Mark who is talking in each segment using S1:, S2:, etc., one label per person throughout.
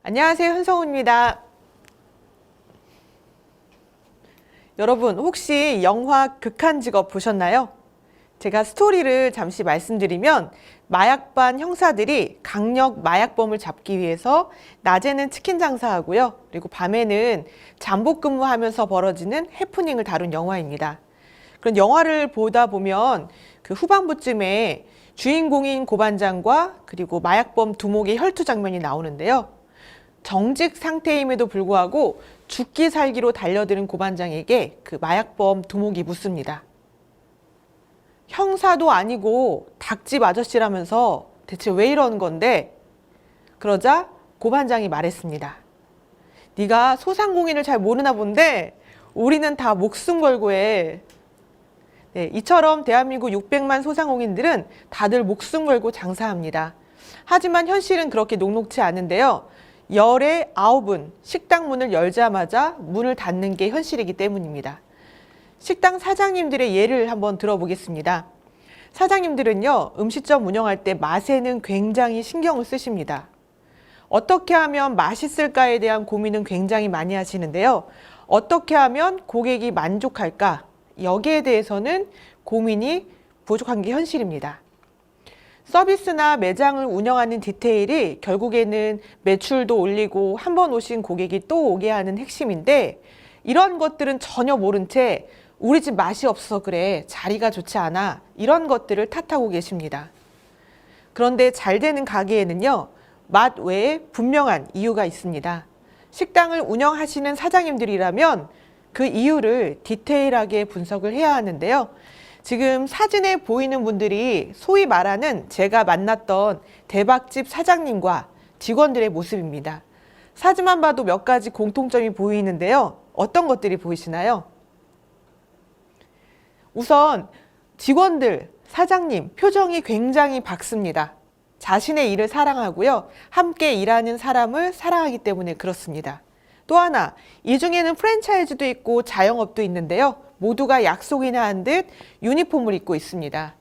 S1: 안녕하세요, 현성우입니다. 여러분, 혹시 영화 극한 직업 보셨나요? 제가 스토리를 잠시 말씀드리면 마약반 형사들이 강력 마약범을 잡기 위해서 낮에는 치킨 장사하고요. 그리고 밤에는 잠복 근무하면서 벌어지는 해프닝을 다룬 영화입니다. 그런 영화를 보다 보면 그 후반부쯤에 주인공인 고반장과 그리고 마약범 두목의 혈투 장면이 나오는데요. 정직 상태임에도 불구하고 죽기 살기로 달려드는 고반장에게 그 마약범 두목이 묻습니다. 형사도 아니고 닭집 아저씨라면서 대체 왜 이러는 건데? 그러자 고반장이 말했습니다. 네가 소상공인을 잘 모르나 본데 우리는 다 목숨 걸고 해. 네, 이처럼 대한민국 600만 소상공인들은 다들 목숨 걸고 장사합니다. 하지만 현실은 그렇게 녹록지 않은데요. 열의 9은 식당 문을 열자마자 문을 닫는 게 현실이기 때문입니다. 식당 사장님들의 예를 한번 들어보겠습니다. 사장님들은요, 음식점 운영할 때 맛에는 굉장히 신경을 쓰십니다. 어떻게 하면 맛있을까에 대한 고민은 굉장히 많이 하시는데요. 어떻게 하면 고객이 만족할까? 여기에 대해서는 고민이 부족한 게 현실입니다. 서비스나 매장을 운영하는 디테일이 결국에는 매출도 올리고 한 번 오신 고객이 또 오게 하는 핵심인데, 이런 것들은 전혀 모른 채 우리 집 맛이 없어서 그래, 자리가 좋지 않아, 이런 것들을 탓하고 계십니다. 그런데 잘 되는 가게에는요, 맛 외에 분명한 이유가 있습니다. 식당을 운영하시는 사장님들이라면 그 이유를 디테일하게 분석을 해야 하는데요. 지금 사진에 보이는 분들이 소위 말하는 제가 만났던 대박집 사장님과 직원들의 모습입니다. 사진만 봐도 몇 가지 공통점이 보이는데요. 어떤 것들이 보이시나요? 우선 직원들, 사장님 표정이 굉장히 밝습니다. 자신의 일을 사랑하고요. 함께 일하는 사람을 사랑하기 때문에 그렇습니다. 또 하나, 이 중에는 프랜차이즈도 있고 자영업도 있는데요. 모두가 약속이나 한 듯 유니폼을 입고 있습니다.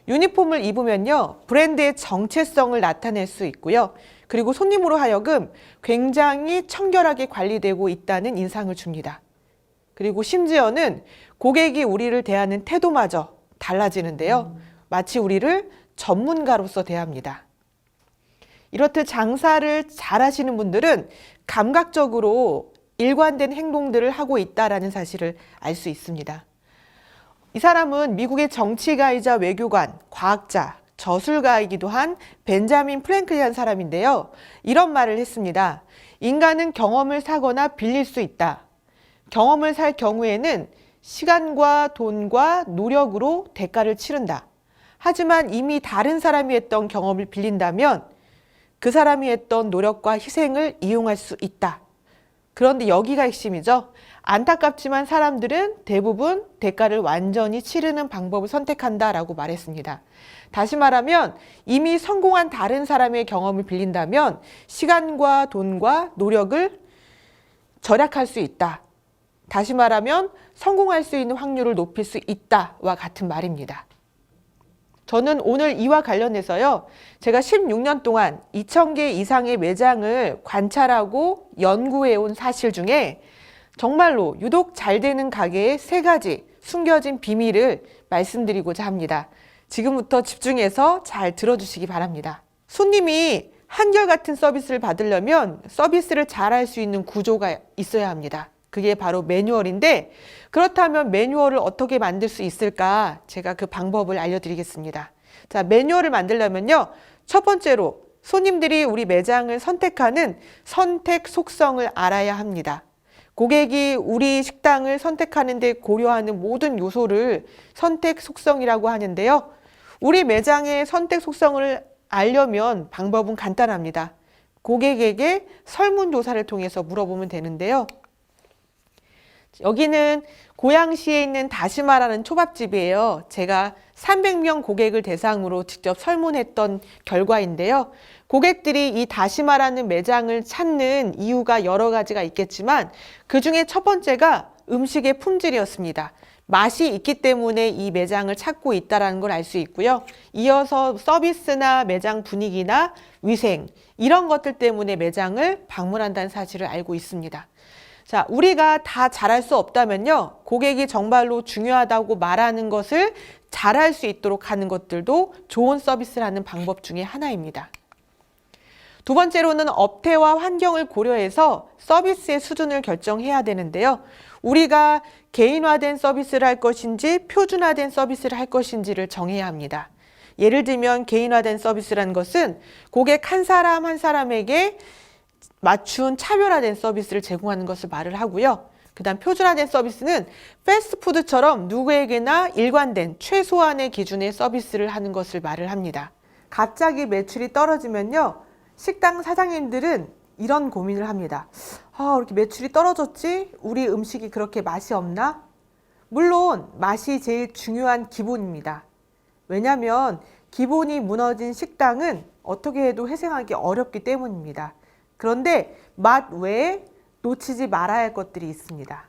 S1: 유니폼을 입으면요, 브랜드의 정체성을 나타낼 수 있고요. 그리고 손님으로 하여금 굉장히 청결하게 관리되고 있다는 인상을 줍니다. 그리고 심지어는 고객이 우리를 대하는 태도마저 달라지는데요. 마치 우리를 전문가로서 대합니다. 이렇듯 장사를 잘하시는 분들은 감각적으로 일관된 행동들을 하고 있다는 사실을 알 수 있습니다. 이 사람은 미국의 정치가이자 외교관, 과학자, 저술가이기도 한 벤자민 프랭클리라는 사람인데요. 이런 말을 했습니다. 인간은 경험을 사거나 빌릴 수 있다. 경험을 살 경우에는 시간과 돈과 노력으로 대가를 치른다. 하지만 이미 다른 사람이 했던 경험을 빌린다면 그 사람이 했던 노력과 희생을 이용할 수 있다. 그런데 여기가 핵심이죠. 안타깝지만 사람들은 대부분 대가를 완전히 치르는 방법을 선택한다라고 말했습니다. 다시 말하면 이미 성공한 다른 사람의 경험을 빌린다면 시간과 돈과 노력을 절약할 수 있다. 다시 말하면 성공할 수 있는 확률을 높일 수 있다와 같은 말입니다. 저는 오늘 이와 관련해서요, 제가 16년 동안 2,000개 이상의 매장을 관찰하고 연구해온 사실 중에 정말로 유독 잘 되는 가게의 3가지 숨겨진 비밀을 말씀드리고자 합니다. 지금부터 집중해서 잘 들어주시기 바랍니다. 손님이 한결같은 서비스를 받으려면 서비스를 잘할 수 있는 구조가 있어야 합니다. 그게 바로 매뉴얼인데, 그렇다면 매뉴얼을 어떻게 만들 수 있을까? 제가 그 방법을 알려드리겠습니다. 자, 매뉴얼을 만들려면요, 첫 번째로 손님들이 우리 매장을 선택하는 선택 속성을 알아야 합니다. 고객이 우리 식당을 선택하는 데 고려하는 모든 요소를 선택 속성이라고 하는데요. 우리 매장의 선택 속성을 알려면 방법은 간단합니다. 고객에게 설문조사를 통해서 물어보면 되는데요. 여기는 고양시에 있는 다시마라는 초밥집이에요. 제가 300명 고객을 대상으로 직접 설문했던 결과인데요. 고객들이 이 다시마라는 매장을 찾는 이유가 여러 가지가 있겠지만 그 중에 첫 번째가 음식의 품질이었습니다. 맛이 있기 때문에 이 매장을 찾고 있다는 걸 알 수 있고요. 이어서 서비스나 매장 분위기나 위생 이런 것들 때문에 매장을 방문한다는 사실을 알고 있습니다. 자, 우리가 다 잘할 수 없다면요. 고객이 정말로 중요하다고 말하는 것을 잘할 수 있도록 하는 것들도 좋은 서비스를 하는 방법 중에 하나입니다. 두 번째로는 업태와 환경을 고려해서 서비스의 수준을 결정해야 되는데요. 우리가 개인화된 서비스를 할 것인지 표준화된 서비스를 할 것인지를 정해야 합니다. 예를 들면 개인화된 서비스라는 것은 고객 한 사람 한 사람에게 맞춘 차별화된 서비스를 제공하는 것을 말을 하고요. 그 다음 표준화된 서비스는 패스트푸드처럼 누구에게나 일관된 최소한의 기준의 서비스를 하는 것을 말을 합니다. 갑자기 매출이 떨어지면요. 식당 사장님들은 이런 고민을 합니다. 아, 이렇게 매출이 떨어졌지? 우리 음식이 그렇게 맛이 없나? 물론 맛이 제일 중요한 기본입니다. 왜냐하면 기본이 무너진 식당은 어떻게 해도 회생하기 어렵기 때문입니다. 그런데 맛 외에 놓치지 말아야 할 것들이 있습니다.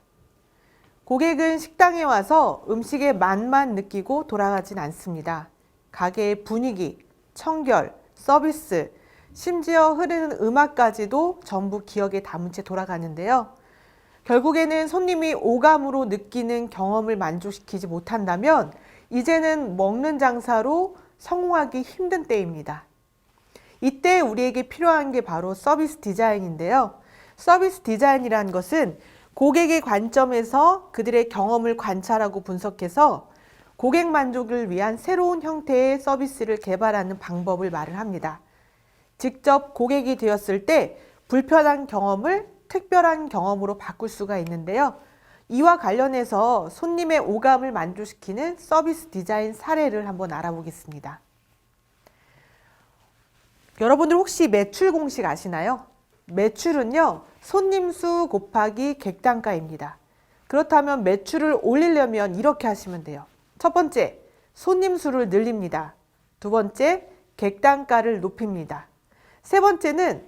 S1: 고객은 식당에 와서 음식의 맛만 느끼고 돌아가진 않습니다. 가게의 분위기, 청결, 서비스, 심지어 흐르는 음악까지도 전부 기억에 담은 채 돌아가는데요. 결국에는 손님이 오감으로 느끼는 경험을 만족시키지 못한다면 이제는 먹는 장사로 성공하기 힘든 때입니다. 이때 우리에게 필요한 게 바로 서비스 디자인인데요. 서비스 디자인이라는 것은 고객의 관점에서 그들의 경험을 관찰하고 분석해서 고객 만족을 위한 새로운 형태의 서비스를 개발하는 방법을 말을 합니다. 직접 고객이 되었을 때 불편한 경험을 특별한 경험으로 바꿀 수가 있는데요. 이와 관련해서 손님의 오감을 만족시키는 서비스 디자인 사례를 한번 알아보겠습니다. 여러분들 혹시 매출 공식 아시나요? 매출은요, 손님 수 곱하기 객단가입니다. 그렇다면 매출을 올리려면 이렇게 하시면 돼요. 첫 번째, 손님 수를 늘립니다. 두 번째, 객단가를 높입니다. 세 번째는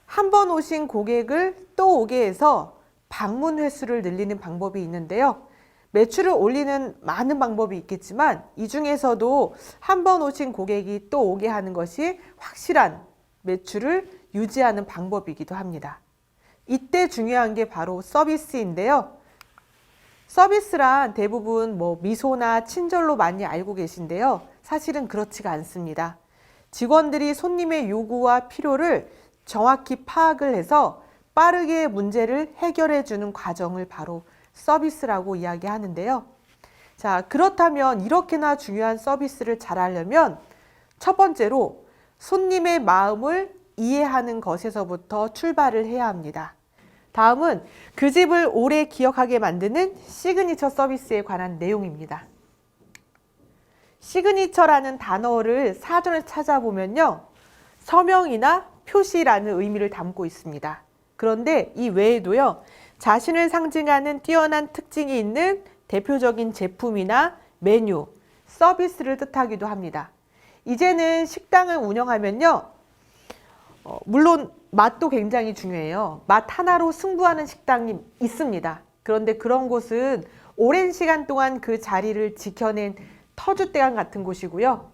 S1: 한 번 오신 고객을 또 오게 해서 방문 횟수를 늘리는 방법이 있는데요. 매출을 올리는 많은 방법이 있겠지만 이 중에서도 한 번 오신 고객이 또 오게 하는 것이 확실한 매출을 유지하는 방법이기도 합니다. 이때 중요한 게 바로 서비스인데요. 서비스란 대부분 미소나 친절로 많이 알고 계신데요. 사실은 그렇지가 않습니다. 직원들이 손님의 요구와 필요를 정확히 파악을 해서 빠르게 문제를 해결해 주는 과정을 바로 서비스라고 이야기하는데요. 자, 그렇다면 이렇게나 중요한 서비스를 잘하려면 첫 번째로 손님의 마음을 이해하는 것에서부터 출발을 해야 합니다. 다음은 그 집을 오래 기억하게 만드는 시그니처 서비스에 관한 내용입니다. 시그니처라는 단어를 사전에 찾아보면요. 서명이나 표시라는 의미를 담고 있습니다. 그런데 이 외에도요. 자신을 상징하는 뛰어난 특징이 있는 대표적인 제품이나 메뉴, 서비스를 뜻하기도 합니다. 이제는 식당을 운영하면요. 물론 맛도 굉장히 중요해요. 맛 하나로 승부하는 식당이 있습니다. 그런데 그런 곳은 오랜 시간 동안 그 자리를 지켜낸 터줏대감 같은 곳이고요.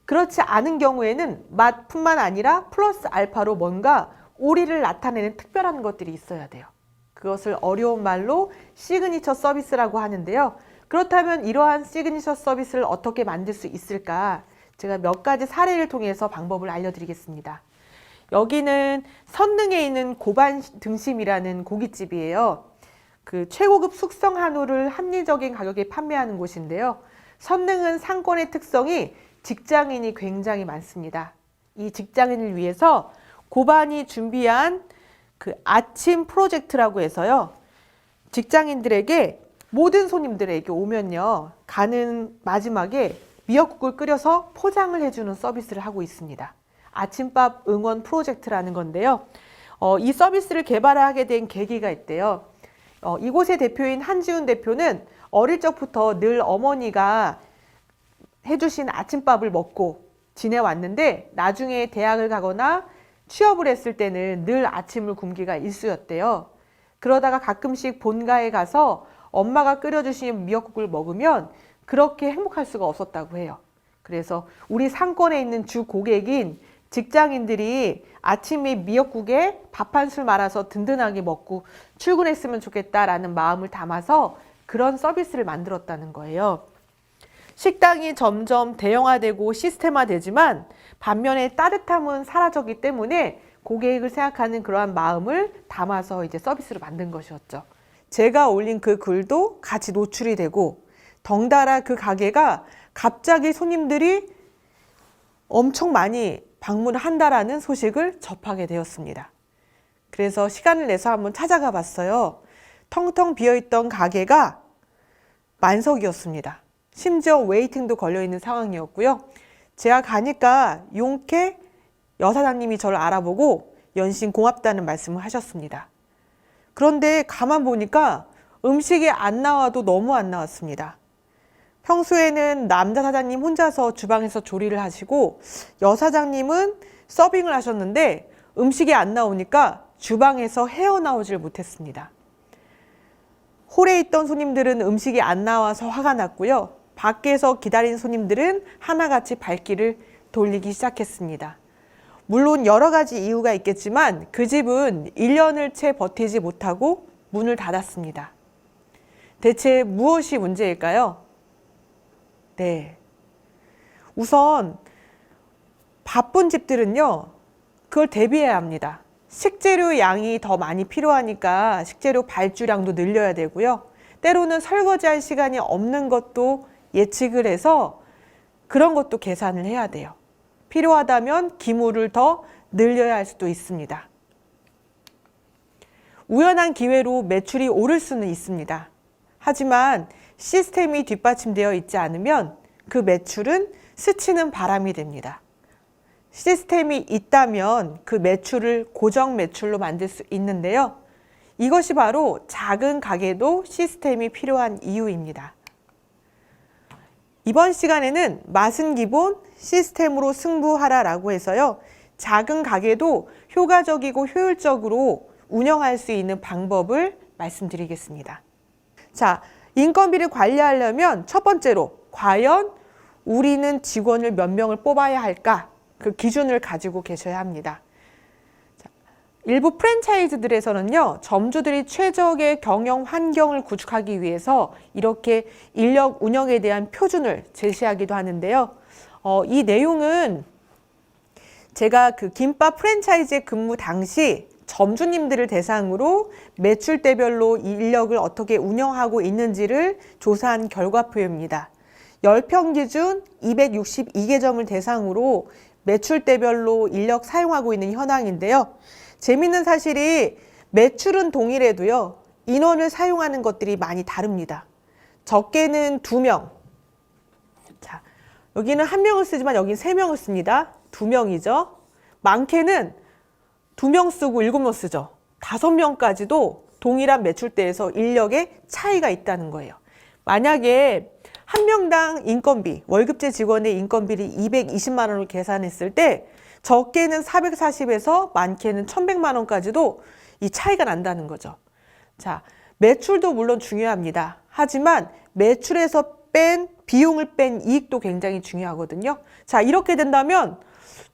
S1: 그렇지 않은 경우에는 맛뿐만 아니라 플러스 알파로 뭔가 오리를 나타내는 특별한 것들이 있어야 돼요. 그것을 어려운 말로 시그니처 서비스라고 하는데요. 그렇다면 이러한 시그니처 서비스를 어떻게 만들 수 있을까? 제가 몇 가지 사례를 통해서 방법을 알려드리겠습니다. 여기는 선릉에 있는 고반 등심이라는 고깃집이에요. 그 최고급 숙성 한우를 합리적인 가격에 판매하는 곳인데요. 선릉은 상권의 특성이 직장인이 굉장히 많습니다. 이 직장인을 위해서 고반이 준비한 그 아침 프로젝트라고 해서요. 직장인들에게 모든 손님들에게 오면요. 가는 마지막에 미역국을 끓여서 포장을 해주는 서비스를 하고 있습니다. 아침밥 응원 프로젝트라는 건데요. 이 서비스를 개발하게 된 계기가 있대요. 이곳의 대표인 한지훈 대표는 어릴 적부터 늘 어머니가 해주신 아침밥을 먹고 지내왔는데 나중에 대학을 가거나 취업을 했을 때는 늘 아침을 굶기가 일쑤였대요. 그러다가 가끔씩 본가에 가서 엄마가 끓여주신 미역국을 먹으면 그렇게 행복할 수가 없었다고 해요. 그래서 우리 상권에 있는 주 고객인 직장인들이 아침에 미역국에 밥 한 술 말아서 든든하게 먹고 출근했으면 좋겠다라는 마음을 담아서 그런 서비스를 만들었다는 거예요. 식당이 점점 대형화되고 시스템화되지만 반면에 따뜻함은 사라졌기 때문에 고객을 생각하는 그러한 마음을 담아서 이제 서비스를 만든 것이었죠. 제가 올린 그 글도 같이 노출이 되고 덩달아 그 가게가 갑자기 손님들이 엄청 많이 방문을 한다라는 소식을 접하게 되었습니다. 그래서 시간을 내서 한번 찾아가 봤어요. 텅텅 비어있던 가게가 만석이었습니다. 심지어 웨이팅도 걸려있는 상황이었고요. 제가 가니까 용케 여사장님이 저를 알아보고 연신 고맙다는 말씀을 하셨습니다. 그런데 가만 보니까 음식이 안 나와도 너무 안 나왔습니다. 평소에는 남자 사장님 혼자서 주방에서 조리를 하시고 여사장님은 서빙을 하셨는데 음식이 안 나오니까 주방에서 헤어나오질 못했습니다. 홀에 있던 손님들은 음식이 안 나와서 화가 났고요. 밖에서 기다린 손님들은 하나같이 발길을 돌리기 시작했습니다. 물론 여러 가지 이유가 있겠지만 그 집은 1년을 채 버티지 못하고 문을 닫았습니다. 대체 무엇이 문제일까요? 네. 우선 바쁜 집들은요, 그걸 대비해야 합니다. 식재료 양이 더 많이 필요하니까 식재료 발주량도 늘려야 되고요. 때로는 설거지할 시간이 없는 것도 예측을 해서 그런 것도 계산을 해야 돼요. 필요하다면 기물을 더 늘려야 할 수도 있습니다. 우연한 기회로 매출이 오를 수는 있습니다. 하지만 시스템이 뒷받침되어 있지 않으면 그 매출은 스치는 바람이 됩니다. 시스템이 있다면 그 매출을 고정 매출로 만들 수 있는데요. 이것이 바로 작은 가게도 시스템이 필요한 이유입니다. 이번 시간에는 맛은 기본, 시스템으로 승부하라라고 해서요. 작은 가게도 효과적이고 효율적으로 운영할 수 있는 방법을 말씀드리겠습니다. 자, 인건비를 관리하려면 첫 번째로 과연 우리는 직원을 몇 명을 뽑아야 할까? 그 기준을 가지고 계셔야 합니다. 자, 일부 프랜차이즈들에서는요, 점주들이 최적의 경영 환경을 구축하기 위해서 이렇게 인력 운영에 대한 표준을 제시하기도 하는데요. 이 내용은 제가 그 김밥 프랜차이즈에 근무 당시 점주님들을 대상으로 매출대별로 인력을 어떻게 운영하고 있는지를 조사한 결과표입니다. 10평 기준 262계정을 대상으로 매출대별로 인력 사용하고 있는 현황인데요. 재미있는 사실이 매출은 동일해도요, 인원을 사용하는 것들이 많이 다릅니다. 적게는 2명. 자, 여기는 1명을 쓰지만 여기는 3명을 씁니다. 2명이죠. 많게는 2명 쓰고 7명 쓰죠. 5명까지도 동일한 매출대에서 인력의 차이가 있다는 거예요. 만약에 한 명당 인건비, 월급제 직원의 인건비를 220만 원을 계산했을 때 적게는 440에서 많게는 1100만 원까지도 이 차이가 난다는 거죠. 자, 매출도 물론 중요합니다. 하지만 매출에서 비용을 뺀 이익도 굉장히 중요하거든요. 자, 이렇게 된다면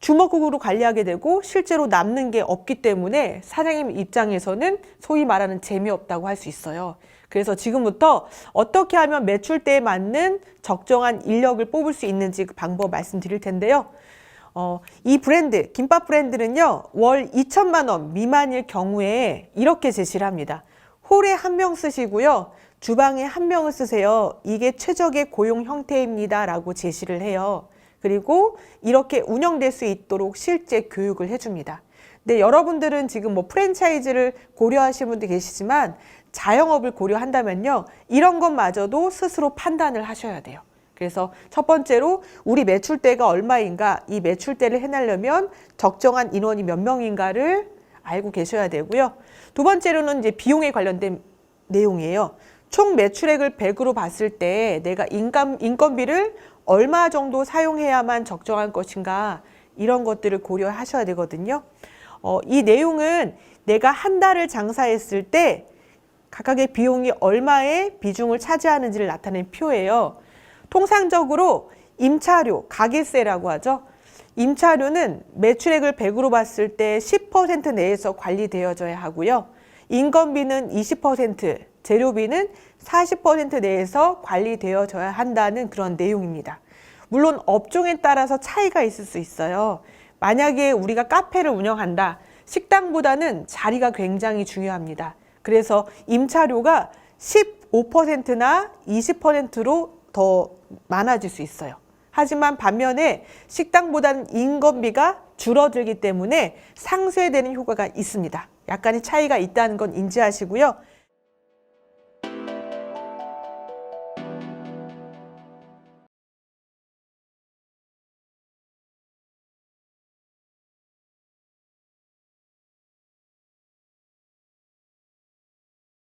S1: 주먹국으로 관리하게 되고 실제로 남는 게 없기 때문에 사장님 입장에서는 소위 말하는 재미없다고 할 수 있어요. 그래서 지금부터 어떻게 하면 매출대에 맞는 적정한 인력을 뽑을 수 있는지 그 방법 말씀드릴 텐데요. 이 브랜드, 김밥 브랜드는요, 월 2천만 원 미만일 경우에 이렇게 제시를 합니다. 홀에 1명 쓰시고요. 주방에 1명을 쓰세요. 이게 최적의 고용 형태입니다. 라고 제시를 해요. 그리고 이렇게 운영될 수 있도록 실제 교육을 해줍니다. 근데 여러분들은 지금 뭐 프랜차이즈를 고려하시는 분도 계시지만 자영업을 고려한다면요, 이런 것마저도 스스로 판단을 하셔야 돼요. 그래서 첫 번째로 우리 매출대가 얼마인가, 이 매출대를 해내려면 적정한 인원이 몇 명인가를 알고 계셔야 되고요. 두 번째로는 이제 비용에 관련된 내용이에요. 총 매출액을 100으로 봤을 때 내가 인건비를 얼마 정도 사용해야만 적정한 것인가, 이런 것들을 고려하셔야 되거든요. 이 내용은 내가 한 달을 장사했을 때 각각의 비용이 얼마의 비중을 차지하는지를 나타낸 표예요. 통상적으로 임차료, 가계세라고 하죠. 임차료는 매출액을 100으로 봤을 때 10% 내에서 관리되어져야 하고요. 인건비는 20%, 재료비는 40% 내에서 관리되어져야 한다는 그런 내용입니다. 물론 업종에 따라서 차이가 있을 수 있어요. 만약에 우리가 카페를 운영한다. 식당보다는 자리가 굉장히 중요합니다. 그래서 임차료가 15%나 20%로 더 많아질 수 있어요. 하지만 반면에 식당보다는 인건비가 줄어들기 때문에 상쇄되는 효과가 있습니다. 약간의 차이가 있다는 건 인지하시고요.